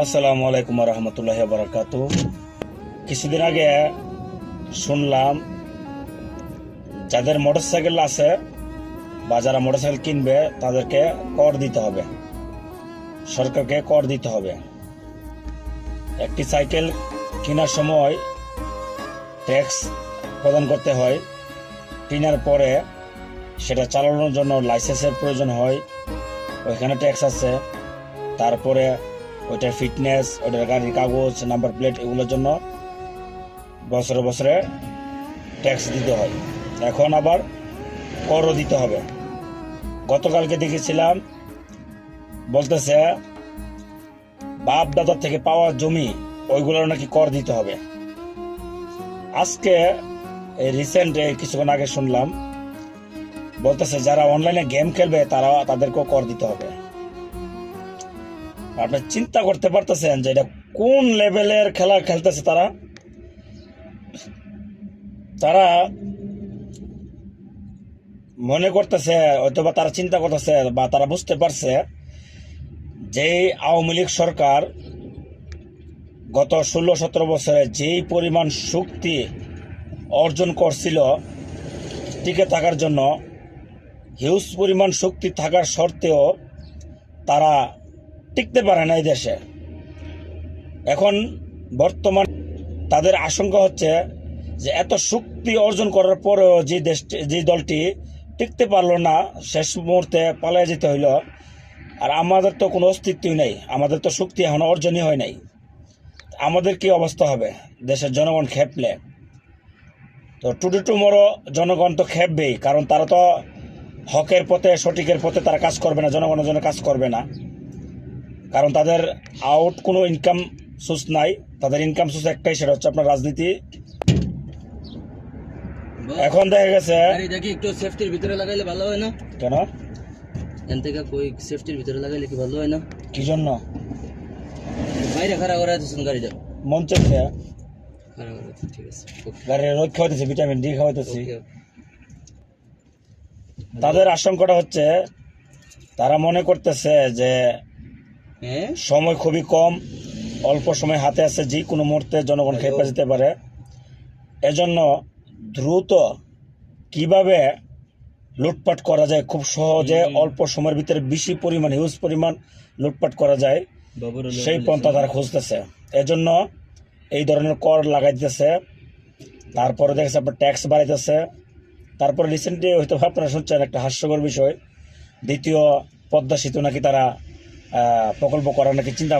আসসালামু আলাইকুম রহমতুল্লাহ বারাকাত। কিছুদিন আগে শুনলাম যাদের মোটরসাইকেল আছে বা যারা মোটরসাইকেল কিনবে তাদেরকে কর দিতে হবে, সরকারকে কর দিতে হবে। একটি সাইকেল কেনার সময় ট্যাক্স প্রদান করতে হয়, কেনার পরে সেটা চালানোর জন্য লাইসেন্সের প্রয়োজন হয়, ওইখানে ট্যাক্স আছে। তারপরে ওইটার ফিটনেস, ওইটার গাড়ির কাগজ, নাম্বার প্লেট, এগুলোর জন্য বছরে বছরে ট্যাক্স দিতে হয়। এখন আবার করও দিতে হবে। গতকালকে দেখেছিলাম বলতেছে বাপ দাদার থেকে পাওয়া জমি ওইগুলোর নাকি কর দিতে হবে। আজকে রিসেন্ট কিছুক্ষণ আগে শুনলাম বলতেছে যারা অনলাইনে গেম খেলবে তাদেরকেও কর দিতে হবে। আপনি চিন্তা করতে পারতেছেন যে এটা কোন লেভেলের খেলা খেলতেছে তারা মনে করতেছে, অথবা তারা চিন্তা করতেছে বা তারা বুঝতে পারছে যে আওয়ামী লীগ সরকার গত 16-17 বছরে যেই পরিমাণ শক্তি অর্জন করছিল টিকে থাকার জন্য, হিউজ পরিমাণ শক্তি থাকার সত্ত্বেও তারা টিকতে পারে না এই দেশে। এখন বর্তমান তাদের আশঙ্কা হচ্ছে যে এত শক্তি অর্জন করার পরেও যে দলটি টিকতে পারলো না, শেষ মুহূর্তে পালিয়ে যেতে হইল। আর আমাদের তো কোনো অস্তিত্বই নেই, আমাদের তো শক্তি এখনো অর্জনই হয় নাই। আমাদের কি অবস্থা হবে দেশের জনগণ খেপলে? তো টুডে টুমরো জনগণ তো খেপবেই, কারণ তারা তো হকের পথে, সঠিকের পথে তারা কাজ করবে না, জনগণের জন্য কাজ করবে না। কারণ তাদের কোনো ইনকাম সোর্স নাই, তাদের ইনকাম সোর্স একটাই, সেটা হচ্ছে আপনার রাজনীতি। এখন দেখা গেছে একটু সেফটির ভিতরে লাগাইলে ভালো হয় না? কেন এন থেকে কই সেফটির ভিতরে লাগাইলে কি ভালো হয় না? কি জন্য বাইরে খাড়া করে আছেন গাড়িটা? মন চাইছে খাড়া করে, ঠিক আছে। গাড়ির রোদ খাওয়াইতেছি, ভিটামিন ডি খাওয়াইতেছি। তাদের আশঙ্কাটা হচ্ছে তারা মনে করতেছে যে সময় খুবই কম, অল্প সময় হাতে আছে, যে কোনো মুহূর্তে জনগণ খেপে যেতে পারে। এজন্য দ্রুত কিভাবে লুটপাট করা যায়, খুব সহজে অল্প সময়ের ভিতরে বেশি পরিমাণ, হিউজ পরিমাণ লুটপাট করা যায়, সেই পন্থা তারা খুঁজতেছে। এজন্য এই ধরনের কর লাগাইতেছে। তারপরে দেখেছে আপনার ট্যাক্স বাড়াইতেছে। তারপরে রিসেন্টলি হয়তো আপনারা শুনছেন একটা হাস্যকর বিষয়, দ্বিতীয় পদ্মা সেতু নাকি তারা প্রকল্প করার নাকি চিন্তা